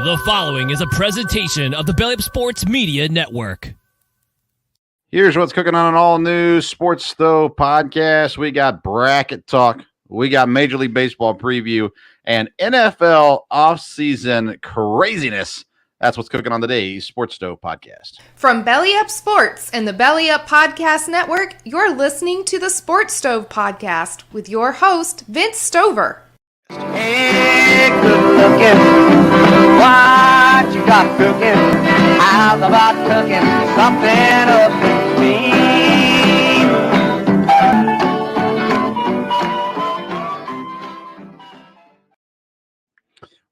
The following is a presentation of the Belly Up Sports Media Network. Here's what's cooking on an all-new Sports Stove podcast. We got bracket talk. We got Major League Baseball preview and NFL offseason craziness. That's what's cooking on today's Sports Stove podcast. From Belly Up Sports and the Belly Up Podcast Network, you're listening to the Sports Stove podcast with your host, Vince Stover. Hey, good looking, what you got cooking? How's about cooking something up to me?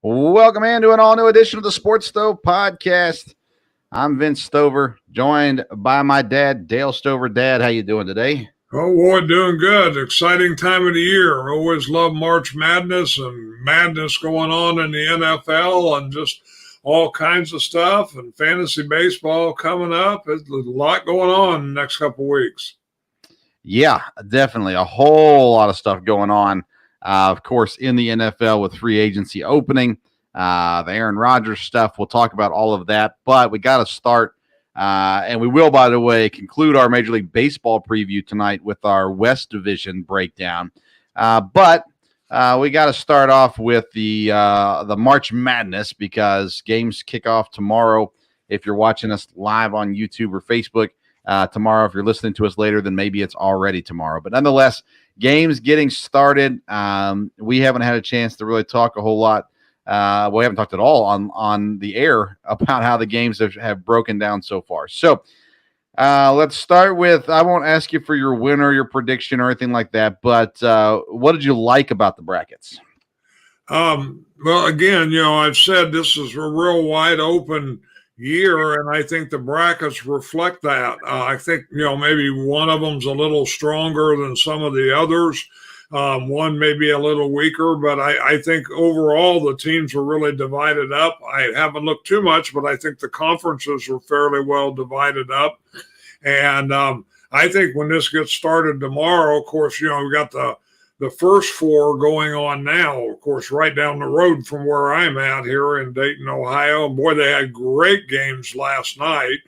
Welcome into an all-new edition of the Sports Stove podcast. I'm Vince Stover, joined by my dad, Dale Stover. Dad, how you doing today? Oh, boy, doing good. Exciting time of the year. Always love March Madness and madness going on in the NFL and just all kinds of stuff and fantasy baseball coming up. There's a lot going on in the next couple of weeks. Yeah, definitely. A whole lot of stuff going on. Of course, in the NFL with free agency opening, the Aaron Rodgers stuff. We'll talk about all of that, but we got to start. And we will, by the way, conclude our Major League Baseball preview tonight with our West Division breakdown. But we got to start off with the March Madness because games kick off tomorrow. If you're watching us live on YouTube or Facebook, tomorrow. If you're listening to us later, then maybe it's already tomorrow. But nonetheless, games getting started. We haven't had a chance to really talk a whole lot. We haven't talked at all on the air about how the games have broken down so far. So let's start with, I won't ask you for your winner, your prediction, or anything like that, but what did you like about the brackets? Well, again, I've said this is a real wide open year, and I think the brackets reflect that. I think, maybe one of them's a little stronger than some of the others. One may be a little weaker, but I think overall the teams are really divided up. I haven't looked too much, but I think the conferences are fairly well divided up. And I think when this gets started tomorrow, of course, we got the first four going on now, of course, right down the road from where I'm at here in Dayton, Ohio. And boy, they had great games last night.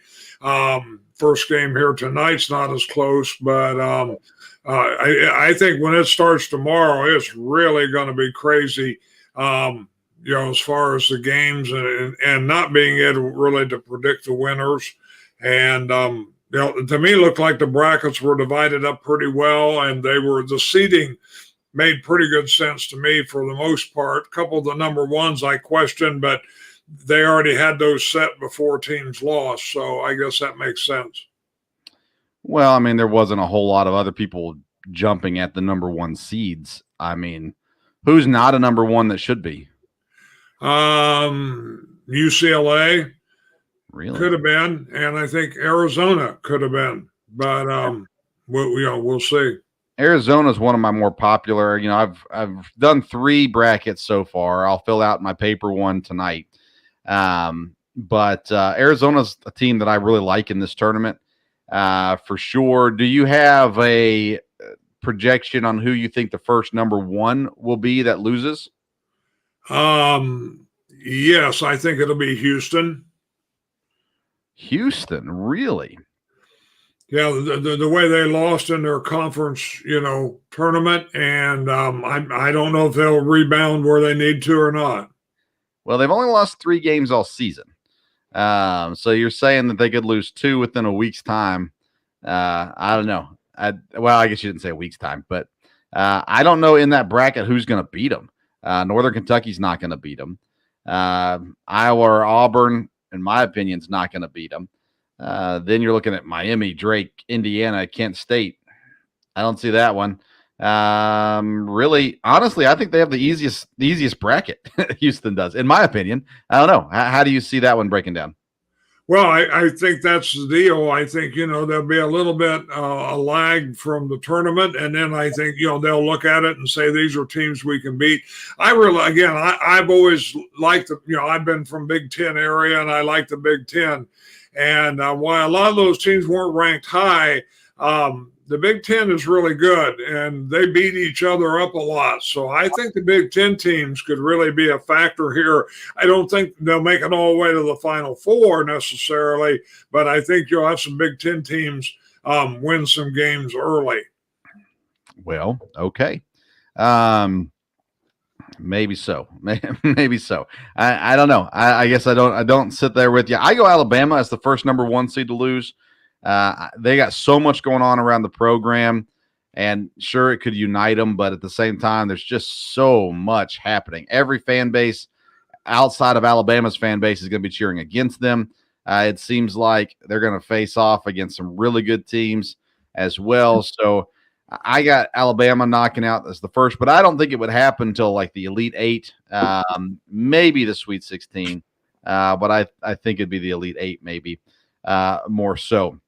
First game here tonight's not as close, but I think when it starts tomorrow, it's really going to be crazy, as far as the games and not being able really to predict the winners. And, to me, it looked like the brackets were divided up pretty well, and the seeding made pretty good sense to me for the most part. A couple of the number ones I questioned, but they already had those set before teams lost, so I guess that makes sense. Well, I mean, there wasn't a whole lot of other people jumping at the number one seeds. I mean, who's not a number one that should be? UCLA really could have been, and I think Arizona could have been, but we'll see. Arizona is one of my more popular. I've done 3 brackets so far. I'll fill out my paper one tonight. But Arizona's a team that I really like in this tournament. For sure. Do you have a projection on who you think the first number one will be that loses? Yes, I think it'll be Houston. Houston, really? Yeah, the way they lost in their conference, tournament, and I don't know if they'll rebound where they need to or not. Well, they've only lost 3 games all season. So you're saying that they could lose 2 within a week's time. I don't know. I guess you didn't say a week's time, but I don't know in that bracket who's going to beat them. Northern Kentucky's not going to beat them. Iowa or Auburn, in my opinion, is not going to beat them. Then you're looking at Miami, Drake, Indiana, Kent State. I don't see that one. Really, honestly, I think they have the easiest bracket. Houston does, in my opinion. I don't know. How do you see that one breaking down? Well, I think that's the deal. I think, there'll be a little bit a lag from the tournament. And then I think, they'll look at it and say, these are teams we can beat. I've always liked I've been from Big Ten area and I like the Big Ten. And while a lot of those teams weren't ranked high, the Big Ten is really good, and they beat each other up a lot. So I think the Big Ten teams could really be a factor here. I don't think they'll make it all the way to the Final Four necessarily, but I think you'll have some Big Ten teams win some games early. Well, okay. Maybe so. Maybe so. I don't know. I guess I don't sit there with you. I go Alabama as the first number 1 seed to lose. They got so much going on around the program, and sure, it could unite them, but at the same time, there's just so much happening. Every fan base outside of Alabama's fan base is going to be cheering against them. It seems like they're going to face off against some really good teams as well. So I got Alabama knocking out as the first, but I don't think it would happen until like the Elite Eight, maybe the Sweet 16. But I think it'd be the Elite Eight, maybe more so,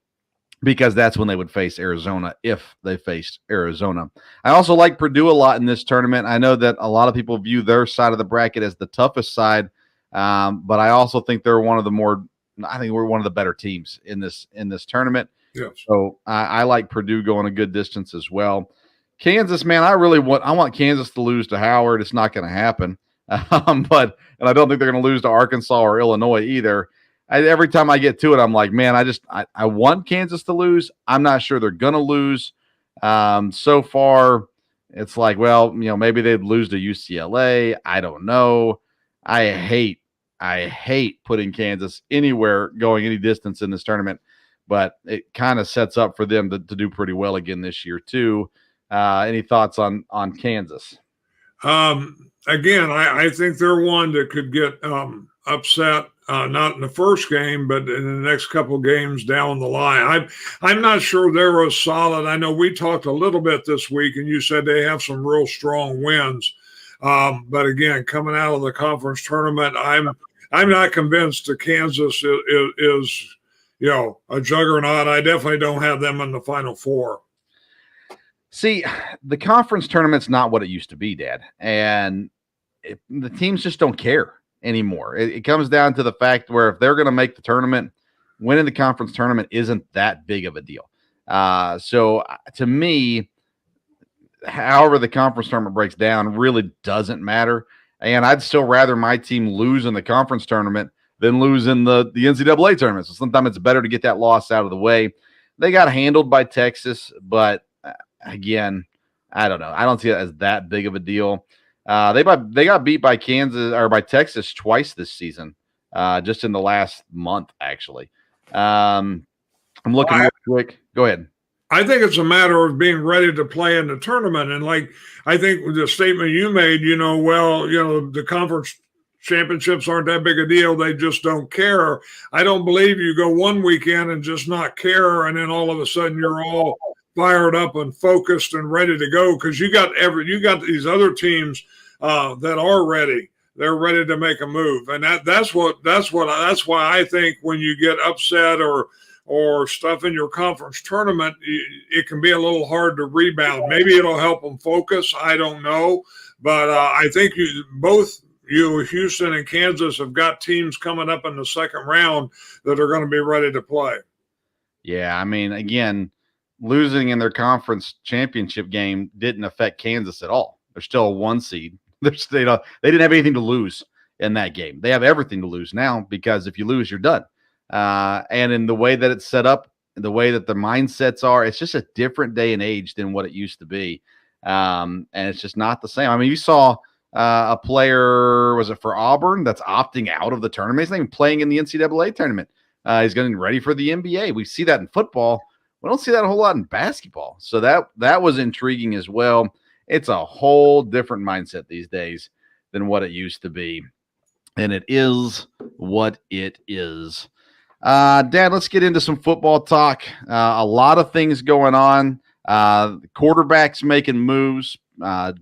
because that's when they would face Arizona if they faced Arizona. I also like Purdue a lot in this tournament. I know that a lot of people view their side of the bracket as the toughest side, but I also think they're one of the more. I think we're one of the better teams in this tournament. Yes. So I like Purdue going a good distance as well. Kansas, man, I want Kansas to lose to Howard. It's not going to happen. And I don't think they're going to lose to Arkansas or Illinois either. Every time I get to it, I'm like, man, I want Kansas to lose. I'm not sure they're going to lose. So far, it's like, well, maybe they'd lose to UCLA. I don't know. I hate putting Kansas anywhere going any distance in this tournament, but it kind of sets up for them to do pretty well again this year too. Any thoughts on Kansas? Again, I think they're one that could get upset, not in the first game, but in the next couple games down the line. I'm not sure they're as solid. I know we talked a little bit this week, and you said they have some real strong wins. But again, coming out of the conference tournament, I'm not convinced that Kansas is a juggernaut. I definitely don't have them in the Final Four. See, the conference tournament's not what it used to be, Dad, and the teams just don't care anymore. It comes down to the fact where if they're going to make the tournament, winning the conference tournament isn't that big of a deal. So to me, however the conference tournament breaks down really doesn't matter. And I'd still rather my team lose in the conference tournament than lose in the NCAA tournament. So sometimes it's better to get that loss out of the way. They got handled by Texas, but again, I don't know. I don't see it as that big of a deal. They got beat by Kansas or by Texas twice this season, just in the last month, actually. I'm looking real quick. Go ahead. I think it's a matter of being ready to play in the tournament. And I think the statement you made, the conference championships aren't that big a deal. They just don't care. I don't believe you go one weekend and just not care. And then all of a sudden you're all fired up and focused and ready to go. Cause you got these other teams that are ready. They're ready to make a move. And that's why I think when you get upset or stuff in your conference tournament, it can be a little hard to rebound. Maybe it'll help them focus. I don't know. But I think both Houston and Kansas have got teams coming up in the second round that are going to be ready to play. Yeah, I mean, again, losing in their conference championship game didn't affect Kansas at all. They're still a 1 seed. They didn't have anything to lose in that game. They have everything to lose now because if you lose, you're done. And in the way that it's set up, the way that the mindsets are, it's just a different day and age than what it used to be. And it's just not the same. I mean, you saw a player, was it for Auburn, that's opting out of the tournament? He's not even playing in the NCAA tournament. He's getting ready for the NBA. We see that in football. We don't see that a whole lot in basketball. So that was intriguing as well. It's a whole different mindset these days than what it used to be. And it is what it is. Dad, let's get into some football talk. A lot of things going on. Quarterbacks making moves.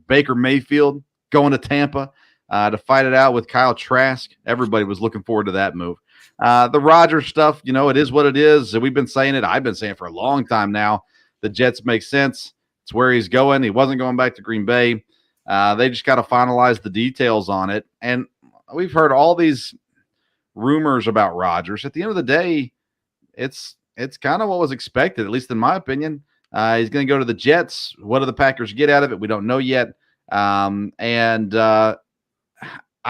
Baker Mayfield going to Tampa to fight it out with Kyle Trask. Everybody was looking forward to that move. The Rodgers stuff, it is what it is. We've been saying it. I've been saying it for a long time now. The Jets make sense. It's where he's going. He wasn't going back to Green Bay. They just got to finalize the details on it. And we've heard all these rumors about Rodgers. At the end of the day, it's kind of what was expected, at least in my opinion. He's going to go to the Jets. What do the Packers get out of it? We don't know yet. I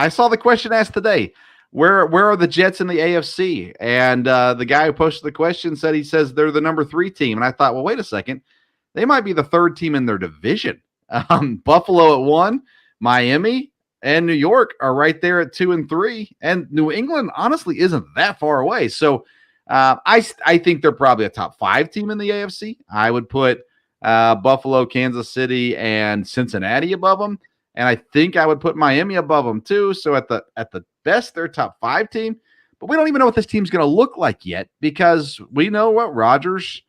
saw the question asked today. Where are the Jets in the AFC? And the guy who posted the question says they're the number 3 team. And I thought, well, wait a second. They might be the 3rd team in their division. Buffalo at 1, Miami and New York are right there at 2 and 3. And New England, honestly, isn't that far away. So I think they're probably a top 5 team in the AFC. I would put Buffalo, Kansas City, and Cincinnati above them. And I think I would put Miami above them too. So at the best, they're a top 5 team. But we don't even know what this team's going to look like yet, because we know what Rodgers,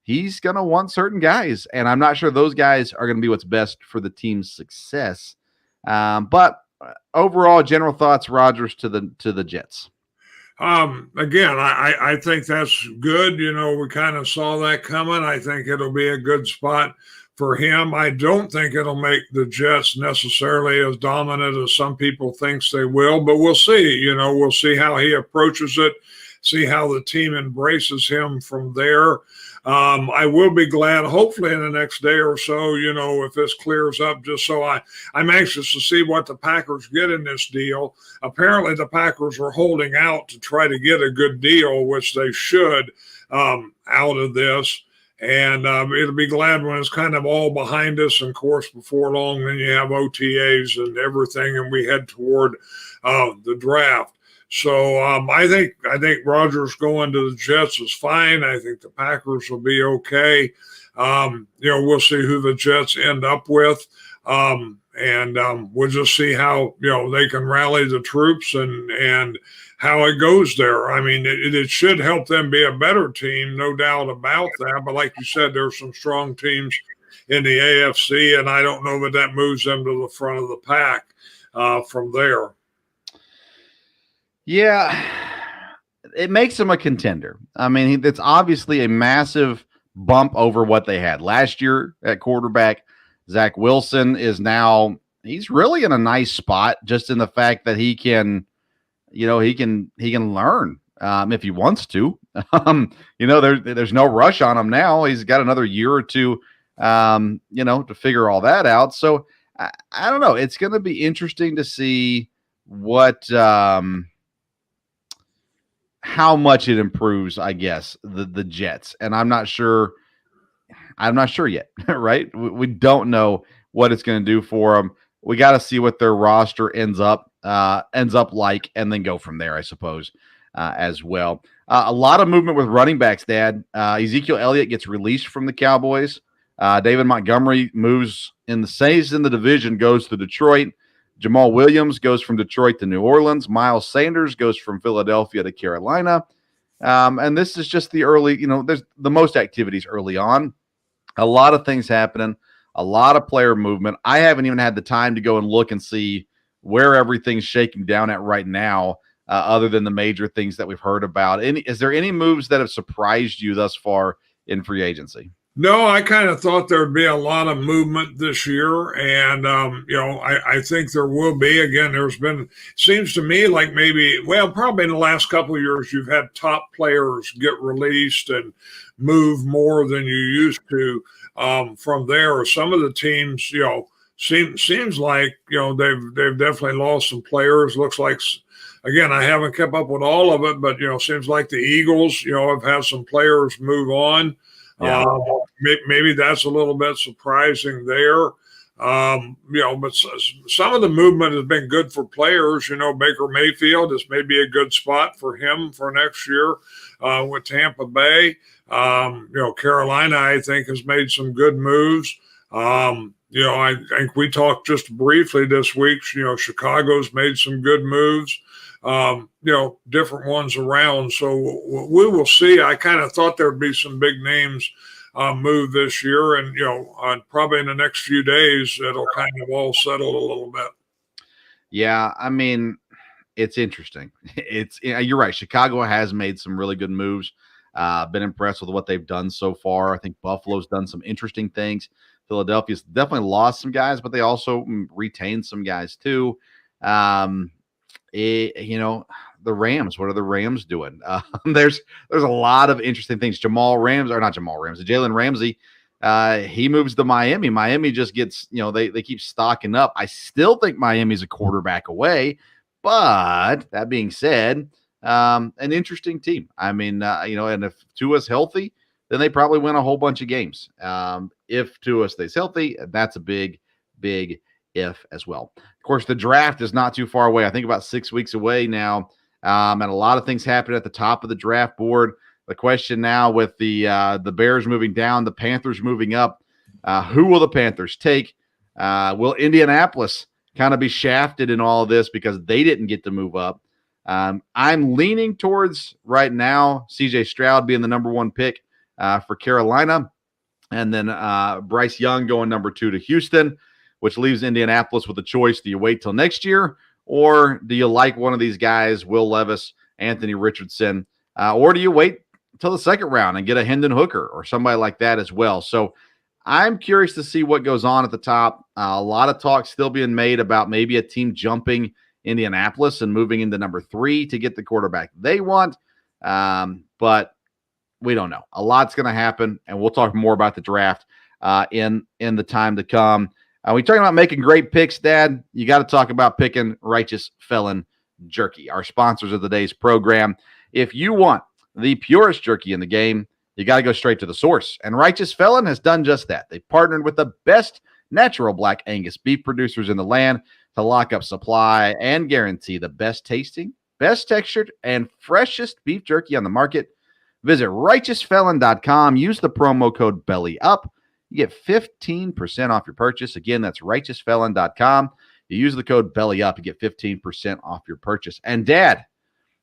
he's going to want certain guys. And I'm not sure those guys are going to be what's best for the team's success. But overall, general thoughts, Rodgers to the Jets. Again, I think that's good. We kind of saw that coming. I think it'll be a good spot for him. I don't think it'll make the Jets necessarily as dominant as some people think they will, but we'll see. We'll see how he approaches it, see how the team embraces him from there. I will be glad, hopefully in the next day or so, if this clears up, just so I'm anxious to see what the Packers get in this deal. Apparently the Packers are holding out to try to get a good deal, which they should, out of this. And it'll be glad when it's kind of all behind us. And of course, before long, then you have OTAs and everything, and we head toward the draft. So I think Rodgers going to the Jets is fine. I think the Packers will be okay. We'll see who the Jets end up with. And we'll just see how, they can rally the troops and how it goes there. I mean, it should help them be a better team, no doubt about that. But like you said, there's some strong teams in the AFC, and I don't know that moves them to the front of the pack from there. Yeah, it makes them a contender. I mean, it's obviously a massive bump over what they had last year at quarterback. Zach Wilson is now, he's really in a nice spot, just in the fact that he can, he can learn if he wants to. There's no rush on him now. He's got another year or two, to figure all that out. So I don't know. It's going to be interesting to see what, how much it improves, I guess, the Jets. And I'm not sure yet, right? We don't know what it's going to do for them. We got to see what their roster ends up like, and then go from there, I suppose, as well. A lot of movement with running backs, Dad. Ezekiel Elliott gets released from the Cowboys. David Montgomery moves in the division, goes to Detroit. Jamal Williams goes from Detroit to New Orleans. Miles Sanders goes from Philadelphia to Carolina. And this is just the early, there's the most activities early on. A lot of things happening, a lot of player movement. I haven't even had the time to go and look and see where everything's shaking down at right now, other than the major things that we've heard about. Is there any moves that have surprised you thus far in free agency? No, I kind of thought there would be a lot of movement this year. And, I think there will be. Again, seems to me like probably in the last couple of years, you've had top players get released and move more than you used to. From there, some of the teams, seems like, they've definitely lost some players. Looks like, again, I haven't kept up with all of it, but, seems like the Eagles, have had some players move on. Yeah. Maybe that's a little bit surprising there. But some of the movement has been good for players. Baker Mayfield, this may be a good spot for him for next year with Tampa Bay. Carolina, I think, has made some good moves. I think we talked just briefly this week. Chicago's made some good moves. Different ones around. So we will see. I kind of thought there'd be some big names move this year, and probably in the next few days it'll kind of all settle a little bit. Yeah, I mean, it's interesting. You're right. Chicago has made some really good moves. Been impressed with what they've done so far. I think Buffalo's done some interesting things. Philadelphia's definitely lost some guys, but they also retained some guys too. The Rams, what are the Rams doing? There's a lot of interesting things. Jalen Ramsey He moves to Miami. Miami just gets, they keep stocking up. I still think Miami's a quarterback away, but that being said, an interesting team. I mean, and if Tua's healthy, then they probably win a whole bunch of games. If Tua stays healthy, that's a big, big if as well. Of course, the draft is not too far away. I think about 6 weeks away now. And a lot of things happen at the top of the draft board. The question now with the Bears moving down, the Panthers moving up, who will the Panthers take? Will Indianapolis kind of be shafted in all of this because they didn't get to move up? I'm leaning towards right now CJ Stroud being the number 1 pick for Carolina, and then Bryce Young going number 2 to Houston, which leaves Indianapolis with a choice. Do you wait till next year, or do you like one of these guys, Will Levis, Anthony Richardson, or do you wait till the second round and get a Hendon Hooker or somebody like that as well? So I'm curious to see what goes on at the top. A lot of talk still being made about maybe a team jumping Indianapolis and moving into number 3 to get the quarterback they want. But we don't know. A lot's going to happen, and we'll talk more about the draft in the time to come. We're talking about making great picks, Dad. You got to talk about picking Righteous Felon Jerky, our sponsors of today's program. If you want the purest jerky in the game, you got to go straight to the source. And Righteous Felon has done just that. They partnered with the best natural Black Angus beef producers in the land to lock up supply and guarantee the best tasting, best textured, and freshest beef jerky on the market. Visit righteousfelon.com. Use the promo code BELLYUP. You get 15% off your purchase. Again, that's righteousfelon.com. You use the code BELLYUP, you get 15% off your purchase. And Dad,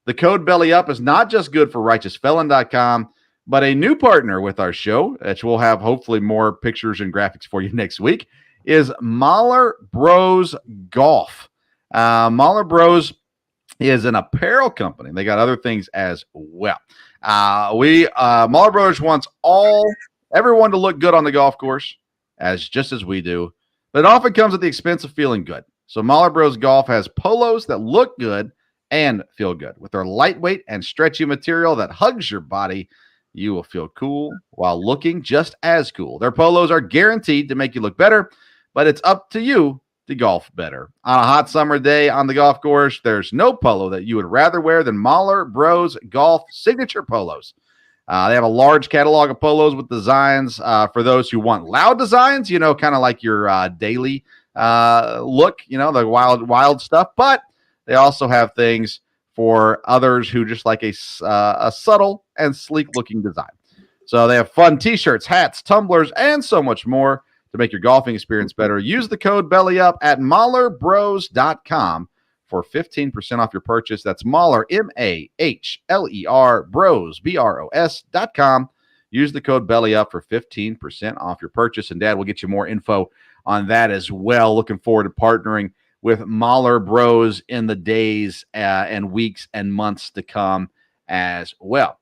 the code BELLYUP is not just good for righteousfelon.com, but a new partner with our show, which we'll have hopefully more pictures and graphics for you next week, is Mahler Bros Golf. Mahler Bros is an apparel company. They got other things as well. Mahler Brothers wants everyone to look good on the golf course, just as we do, but it often comes at the expense of feeling good. So Mahler Bros Golf has polos that look good and feel good. With their lightweight and stretchy material that hugs your body, you will feel cool while looking just as cool. Their polos are guaranteed to make you look better, but it's up to you to golf better. On a hot summer day on the golf course, there's no polo that you would rather wear than Mahler Bros Golf signature polos. They have a large catalog of polos with designs for those who want loud designs, kind of like your daily look, the wild stuff. But they also have things for others who just like a subtle and sleek looking design. So they have fun t-shirts, hats, tumblers, and so much more to make your golfing experience better. Use the code BELLYUP at MahlerBros.com for 15% off your purchase. That's Mahler, MAHLER, Bros, BROS.com. Use the code BELLYUP for 15% off your purchase. And Dad will get you more info on that as well. Looking forward to partnering with Mahler Bros in the days and weeks and months to come as well.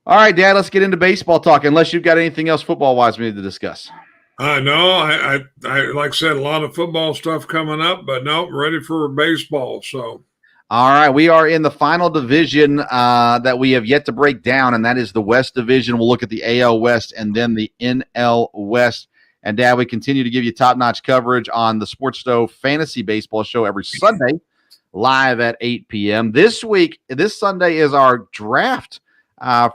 All right, Dad, let's get into baseball talk, unless you've got anything else football-wise we need to discuss. No, I like I said, a lot of football stuff coming up, but no, ready for baseball. So, all right, we are in the final division that we have yet to break down, and that is the West Division. We'll look at the AL West and then the NL West. And, Dad, we continue to give you top-notch coverage on the Sports Stove Fantasy Baseball Show every Sunday, live at 8 p.m. This Sunday is our draft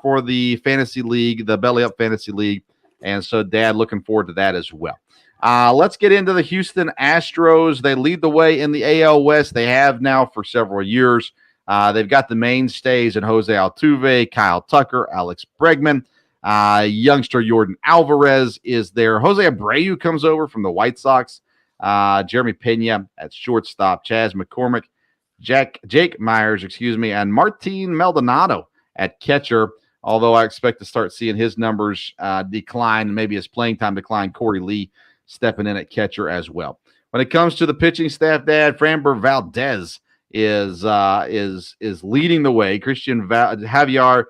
for the Fantasy League, the Belly Up Fantasy League. And so, Dad, looking forward to that as well. Let's get into the Houston Astros. They lead the way in the AL West. They have now for several years. They've got the mainstays in Jose Altuve, Kyle Tucker, Alex Bregman. Youngster Jordan Alvarez is there. Jose Abreu comes over from the White Sox. Jeremy Pena at shortstop. Chas McCormick, Jake Myers, and Martin Maldonado at catcher. Although I expect to start seeing his numbers decline, maybe his playing time decline. Corey Lee stepping in at catcher as well. When it comes to the pitching staff, Dad, Framber Valdez is leading the way. Christian Javier,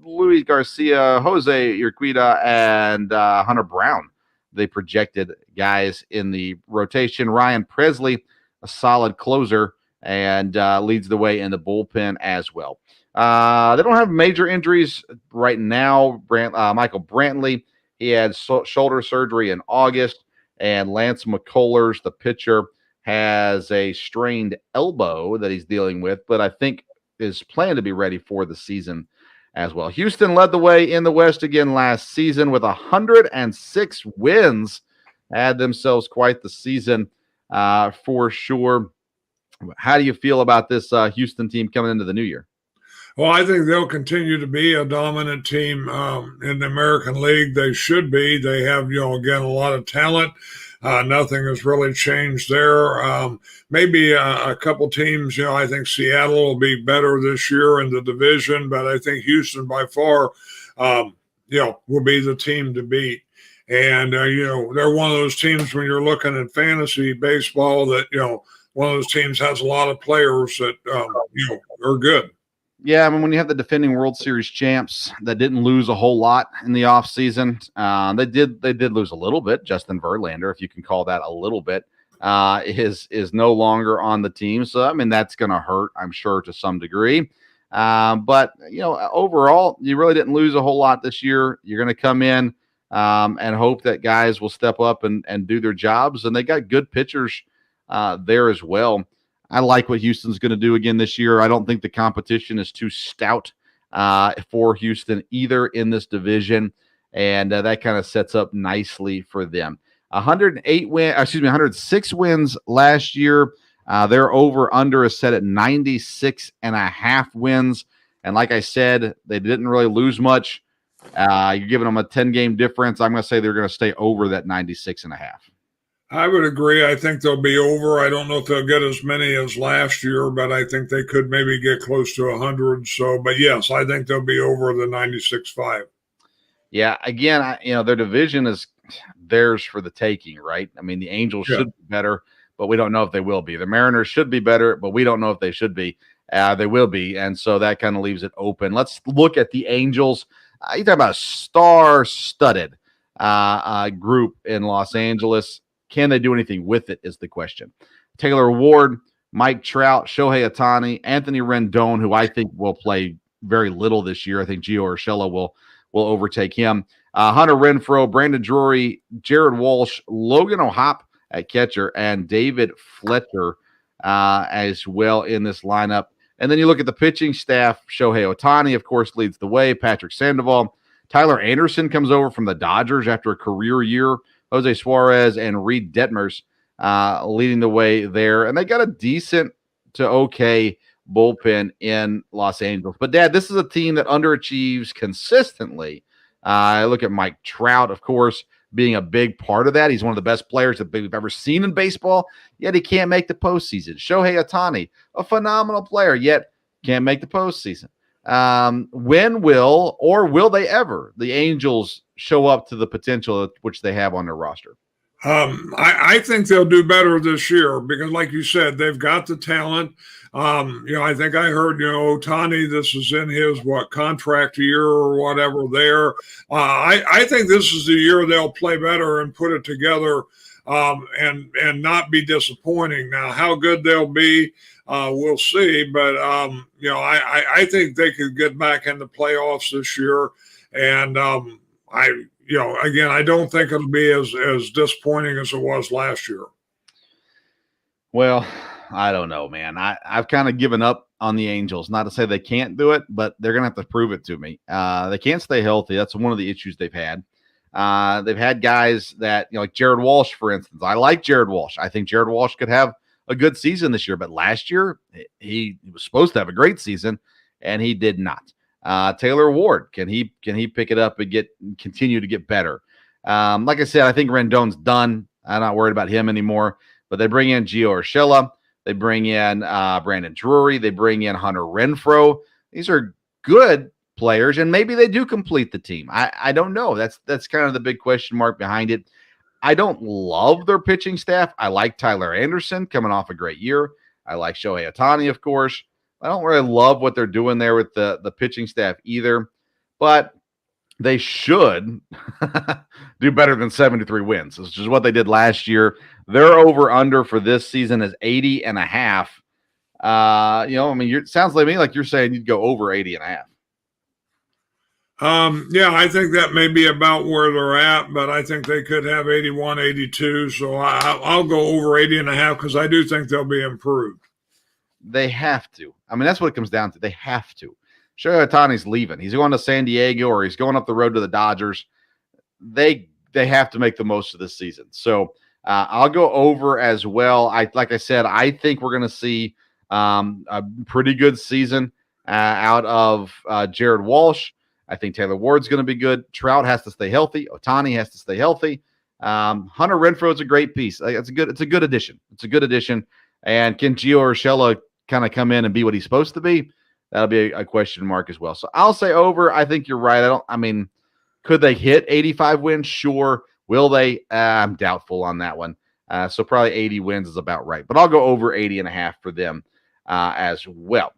Luis Garcia, Jose Urquidy, and Hunter Brown, the projected guys in the rotation. Ryan Presley, a solid closer, and leads the way in the bullpen as well. They don't have major injuries right now. Michael Brantley He had shoulder surgery in August, and Lance McCullers, the pitcher, has a strained elbow that he's dealing with, but I think is planned to be ready for the season as well. Houston led the way in the West again last season with 106 wins. Had themselves quite the season for sure. How do you feel about this Houston team coming into the new year? Well, I think they'll continue to be a dominant team in the American League. They should be. They have, again, a lot of talent. Nothing has really changed there. Maybe a couple teams, I think Seattle will be better this year in the division, but I think Houston by far, will be the team to beat. And, they're one of those teams when you're looking at fantasy baseball that, one of those teams has a lot of players that, are good. Yeah, I mean, when you have the defending World Series champs that didn't lose a whole lot in the offseason, they did lose a little bit. Justin Verlander, if you can call that a little bit, is no longer on the team. So, I mean, that's going to hurt, I'm sure, to some degree. But, overall, you really didn't lose a whole lot this year. You're going to come in and hope that guys will step up and do their jobs. And they got good pitchers there as well. I like what Houston's going to do again this year. I don't think the competition is too stout for Houston either in this division, and that kind of sets up nicely for them. 106 wins last year. Their over/under is set at 96.5 wins, and like I said, they didn't really lose much. You're giving them a 10-game difference. I'm going to say they're going to stay over that 96.5. I would agree. I think they'll be over. I don't know if they'll get as many as last year, but I think they could maybe get close to 100. So, but yes, I think they'll be over the 96.5. Yeah, again, their division is theirs for the taking, right? I mean, the Angels should be better, but we don't know if they will be. The Mariners should be better, but we don't know if they should be. They will be, and so that kind of leaves it open. Let's look at the Angels. You talk about a star-studded group in Los Angeles. Can they do anything with it is the question. Taylor Ward, Mike Trout, Shohei Ohtani, Anthony Rendon, who I think will play very little this year. I think Gio Urshela will overtake him. Hunter Renfroe, Brandon Drury, Jared Walsh, Logan O'Hoppe at catcher, and David Fletcher as well in this lineup. And then you look at the pitching staff. Shohei Ohtani, of course, leads the way. Patrick Sandoval. Tyler Anderson comes over from the Dodgers after a career year. Jose Suarez and Reed Detmers leading the way there. And they got a decent to okay bullpen in Los Angeles. But, Dad, this is a team that underachieves consistently. I look at Mike Trout, of course, being a big part of that. He's one of the best players that we've ever seen in baseball, yet he can't make the postseason. Shohei Ohtani, a phenomenal player, yet can't make the postseason. When will they ever, the Angels show up to the potential which they have on their roster? I think they'll do better this year because, like you said, they've got the talent. I think I heard, Ohtani, this is in his contract year or whatever there. I think this is the year they'll play better and put it together and not be disappointing. Now, how good they'll be, we'll see. But, I think they could get back in the playoffs this year. And again, I don't think it'll be as disappointing as it was last year. Well, I don't know, man. I've kind of given up on the Angels. Not to say they can't do it, but they're going to have to prove it to me. They can't stay healthy. That's one of the issues they've had. They've had guys that, like Jared Walsh, for instance. I like Jared Walsh. I think Jared Walsh could have a good season this year, but last year he was supposed to have a great season, and he did not. Taylor Ward, can he pick it up and continue to get better? Like I said, I think Rendon's done. I'm not worried about him anymore. But they bring in Gio Urshela, they bring in Brandon Drury, they bring in Hunter Renfroe. These are good players, and maybe they do complete the team. I don't know. That's kind of the big question mark behind it. I don't love their pitching staff. I like Tyler Anderson coming off a great year. I like Shohei Ohtani, of course. I don't really love what they're doing there with the pitching staff either, but they should do better than 73 wins, which is what they did last year. Their over-under for this season is 80.5. It sounds like me like you're saying you'd go over 80.5. Yeah, I think that may be about where they're at, but I think they could have 81, 82. So I'll go over 80.5 because I do think they'll be improved. They have to. I mean, that's what it comes down to. They have to. Shohei Ohtani's leaving. He's going to San Diego or he's going up the road to the Dodgers. They have to make the most of this season. So I'll go over as well. Like I said, I think we're going to see a pretty good season out of Jared Walsh. I think Taylor Ward's going to be good. Trout has to stay healthy. Ohtani has to stay healthy. Hunter Renfroe is a great piece. It's a good addition. It's a good addition. And can Gio Urshela kind of come in and be what he's supposed to be? That'll be a question mark as well. So I'll say over. I think you're right. Could they hit 85 wins? Sure. Will they? I'm doubtful on that one. So probably 80 wins is about right. But I'll go over 80.5 for them as well.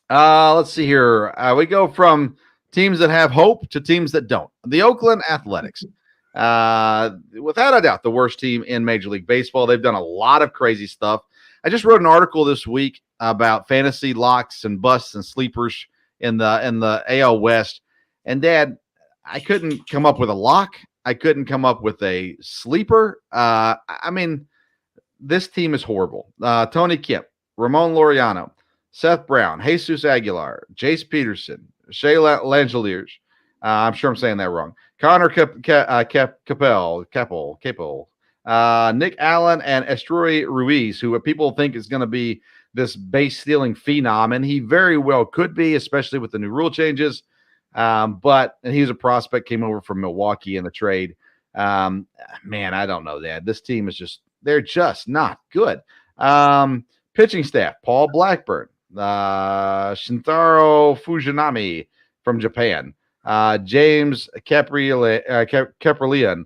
Let's see here. We go from teams that have hope to teams that don't. The Oakland Athletics. Without a doubt, the worst team in Major League Baseball. They've done a lot of crazy stuff. I just wrote an article this week about fantasy locks and busts and sleepers in the AL West. And Dad, I couldn't come up with a lock. I couldn't come up with a sleeper. This team is horrible. Tony Kemp, Ramon Laureano, Seth Brown, Jesus Aguilar, Jace Peterson, Shea Langeliers. I'm sure I'm saying that wrong. Connor Capel, Nick Allen, and Estuary Ruiz, who people think is going to be this base stealing phenom, and he very well could be, especially with the new rule changes. But he's a prospect, came over from Milwaukee in the trade. Man, I don't know that. This team is they're just not good. Pitching staff, Paul Blackburn, Shintaro Fujinami from Japan, James Kapralian,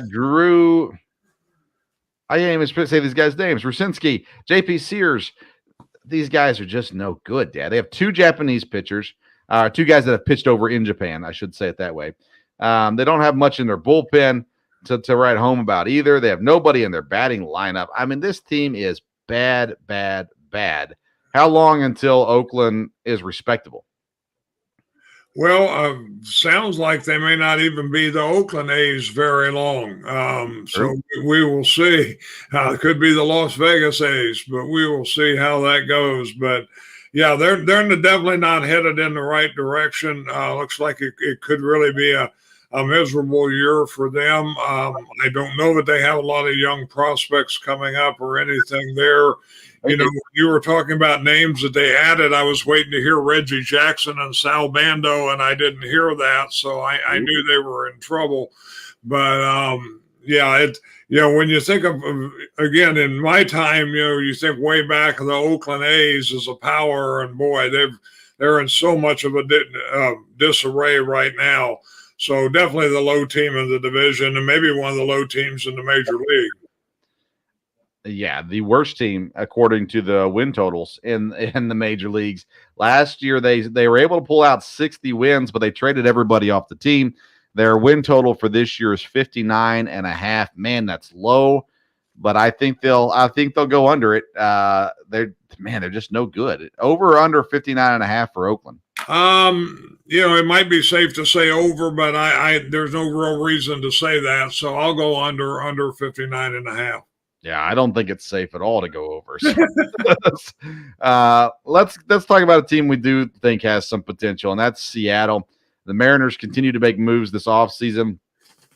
Drew. I can't even say these guys' names. Rusinski, JP Sears. These guys are just no good, Dad. They have two Japanese pitchers, two guys that have pitched over in Japan. I should say it that way. They don't have much in their bullpen to write home about either. They have nobody in their batting lineup. I mean, this team is bad, bad, bad. How long until Oakland is respectable? Well, sounds like they may not even be the Oakland A's very long. So we will see. It could be the Las Vegas A's, but we will see how that goes. But yeah, they're definitely not headed in the right direction. Looks like it could really be a miserable year for them. I don't know that they have a lot of young prospects coming up or anything there. You know, you were talking about names that they added. I was waiting to hear Reggie Jackson and Sal Bando, and I didn't hear that, so I knew they were in trouble. But when you think of again in my time, you think way back of the Oakland A's as a power, and boy, they're in so much of a disarray right now. So definitely the low team in the division, and maybe one of the low teams in the major league. Yeah, the worst team according to the win totals in the major leagues. Last year, they were able to pull out 60 wins, but they traded everybody off the team. Their win total for this year is 59.5. Man, that's low, but I think they'll go under it. They're just no good. Over or under 59.5 for Oakland. It might be safe to say over, but there's no real reason to say that, so I'll go under 59.5. Yeah, I don't think it's safe at all to go over. So let's talk about a team we do think has some potential, and that's Seattle. The Mariners continue to make moves this offseason,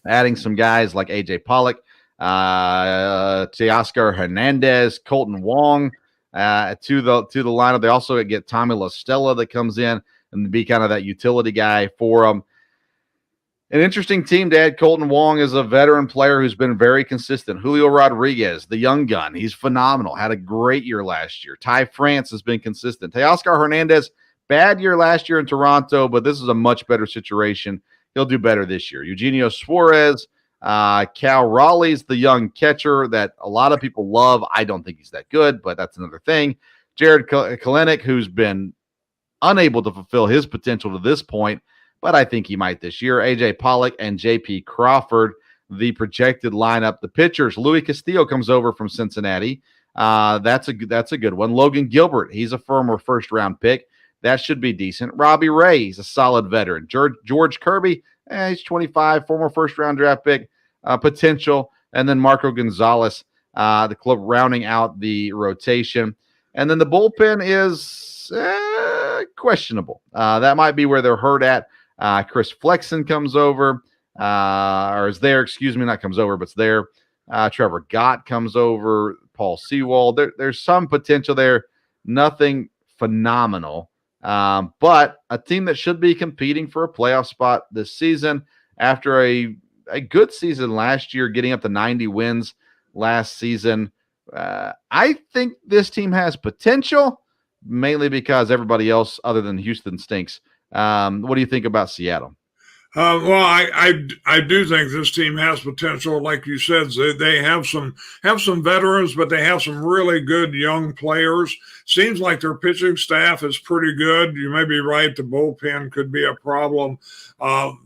adding some guys like A.J. Pollock, Teoscar Hernandez, Colton Wong to the lineup. They also get Tommy La Stella that comes in and be kind of that utility guy for them. An interesting team to add. Colton Wong is a veteran player who's been very consistent. Julio Rodriguez, the young gun, he's phenomenal. Had a great year last year. Ty France has been consistent. Teoscar Hernandez, bad year last year in Toronto, but this is a much better situation. He'll do better this year. Eugenio Suarez, Cal Raleigh's the young catcher that a lot of people love. I don't think he's that good, but that's another thing. Jared Kelenic, who's been unable to fulfill his potential to this point, but I think he might this year. A.J. Pollock and J.P. Crawford, the projected lineup. The pitchers, Louis Castillo comes over from Cincinnati. That's a good one. Logan Gilbert, he's a former first-round pick. That should be decent. Robbie Ray is a solid veteran. George Kirby, he's 25, former first-round draft pick, potential. And then Marco Gonzalez, the club rounding out the rotation. And then the bullpen is questionable. That might be where they're hurt at. Chris Flexen comes over, or is there, not comes over, but it's there. Trevor Gott comes over, Paul Sewald. There's some potential there. Nothing phenomenal. But a team that should be competing for a playoff spot this season after a good season last year, getting up to 90 wins last season. I think this team has potential, mainly because everybody else other than Houston stinks. What do you think about Seattle? Well, I do think this team has potential. Like you said, they have some veterans, but they have some really good young players. Seems like their pitching staff is pretty good. You may be right. The bullpen could be a problem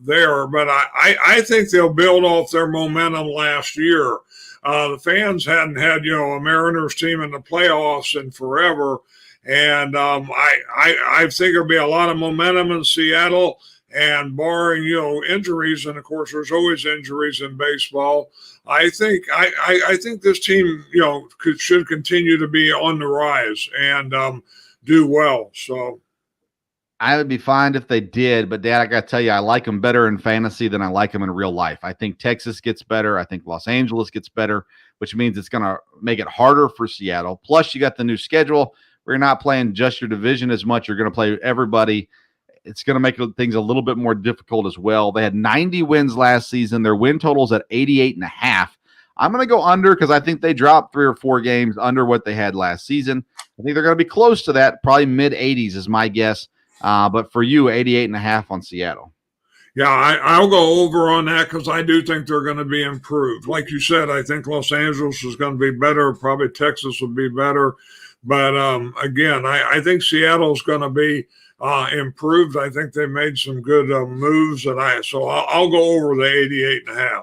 there, but I think they'll build off their momentum last year. The fans hadn't had, a Mariners team in the playoffs in forever. And I think there'll be a lot of momentum in Seattle. And barring, injuries, and of course there's always injuries in baseball, I think this team, should continue to be on the rise and do well. So I would be fine if they did, but Dad, I got to tell you, I like them better in fantasy than I like them in real life. I think Texas gets better. I think Los Angeles gets better, which means it's going to make it harder for Seattle. Plus, you got the new schedule where you're not playing just your division as much. You're going to play everybody. It's going to make things a little bit more difficult as well. They had 90 wins last season. Their win total's at 88.5. I'm going to go under because I think they dropped 3 or 4 games under what they had last season. I think they're going to be close to that, probably mid-80s is my guess. But for you, 88.5 on Seattle. Yeah, I'll go over on that because I do think they're going to be improved. Like you said, I think Los Angeles is going to be better. Probably Texas will be better. But, again, I think Seattle's going to be improved. I think they made some good moves, and I'll go over the 88.5.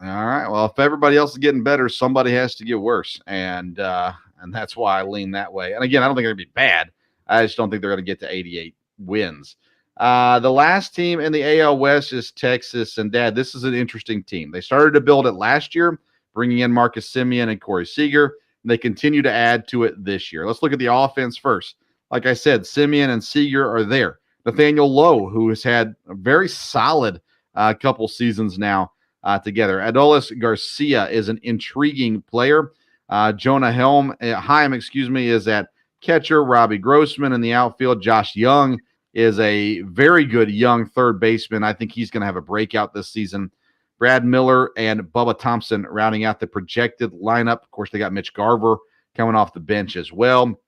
All right. Well, if everybody else is getting better, somebody has to get worse, and that's why I lean that way. And again, I don't think they're going to be bad. I just don't think they're going to get to 88 wins. The last team in the AL West is Texas, and Dad, this is an interesting team. They started to build it last year, bringing in Marcus Semien and Corey Seager. And they continue to add to it this year. Let's look at the offense first. Like I said, Semien and Seager are there. Nathaniel Lowe, who has had a very solid couple seasons now together. Adolis Garcia is an intriguing player. Jonah Heim, is at catcher. Robbie Grossman in the outfield. Josh Young is a very good young third baseman. I think he's going to have a breakout this season. Brad Miller and Bubba Thompson rounding out the projected lineup. Of course, they got Mitch Garver coming off the bench as well.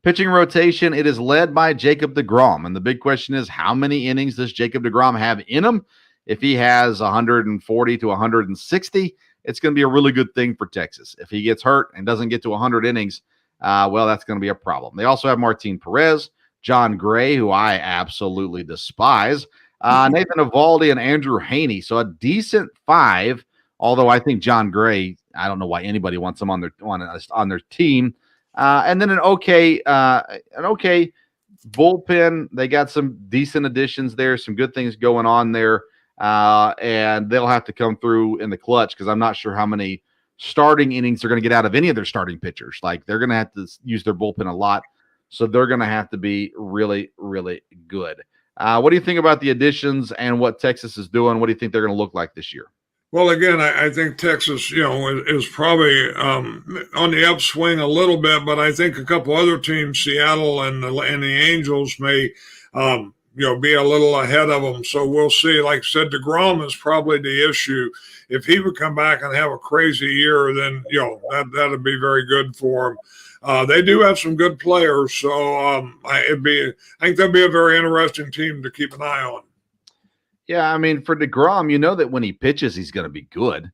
Pitching rotation, it is led by Jacob deGrom. And the big question is, how many innings does Jacob deGrom have in him? If he has 140 to 160, it's going to be a really good thing for Texas. If he gets hurt and doesn't get to 100 innings, that's going to be a problem. They also have Martin Perez, John Gray, who I absolutely despise, Nathan Eovaldi, and Andrew Haney. So a decent 5, although I think John Gray, I don't know why anybody wants him on their team. And then an okay bullpen. They got some decent additions there, some good things going on there. And they'll have to come through in the clutch because I'm not sure how many starting innings they're going to get out of any of their starting pitchers. Like, they're going to have to use their bullpen a lot. So they're going to have to be really, really good. What do you think about the additions and what Texas is doing? What do you think they're going to look like this year? Well, again, I think Texas, is probably on the upswing a little bit, but I think a couple other teams, Seattle and the Angels, may, be a little ahead of them. So we'll see. Like I said, deGrom is probably the issue. If he would come back and have a crazy year, then that'd be very good for him. They do have some good players, so I think that'd be a very interesting team to keep an eye on. Yeah, I mean, for deGrom, that when he pitches, he's going to be good.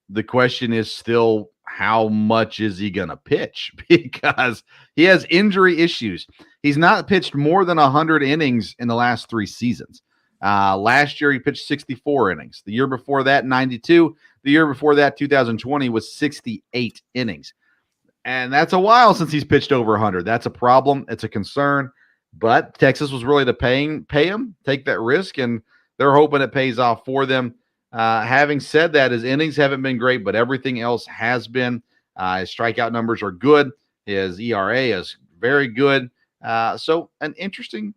The question is still, how much is he going to pitch? Because he has injury issues. He's not pitched more than 100 innings in the last 3 seasons. Last year, he pitched 64 innings. The year before that, 92. The year before that, 2020, was 68 innings. And that's a while since he's pitched over 100. That's a problem. It's a concern. But Texas was really to pay him, take that risk, and they're hoping it pays off for them. Having said that, his innings haven't been great, but everything else has been. His strikeout numbers are good. His ERA is very good. So an interesting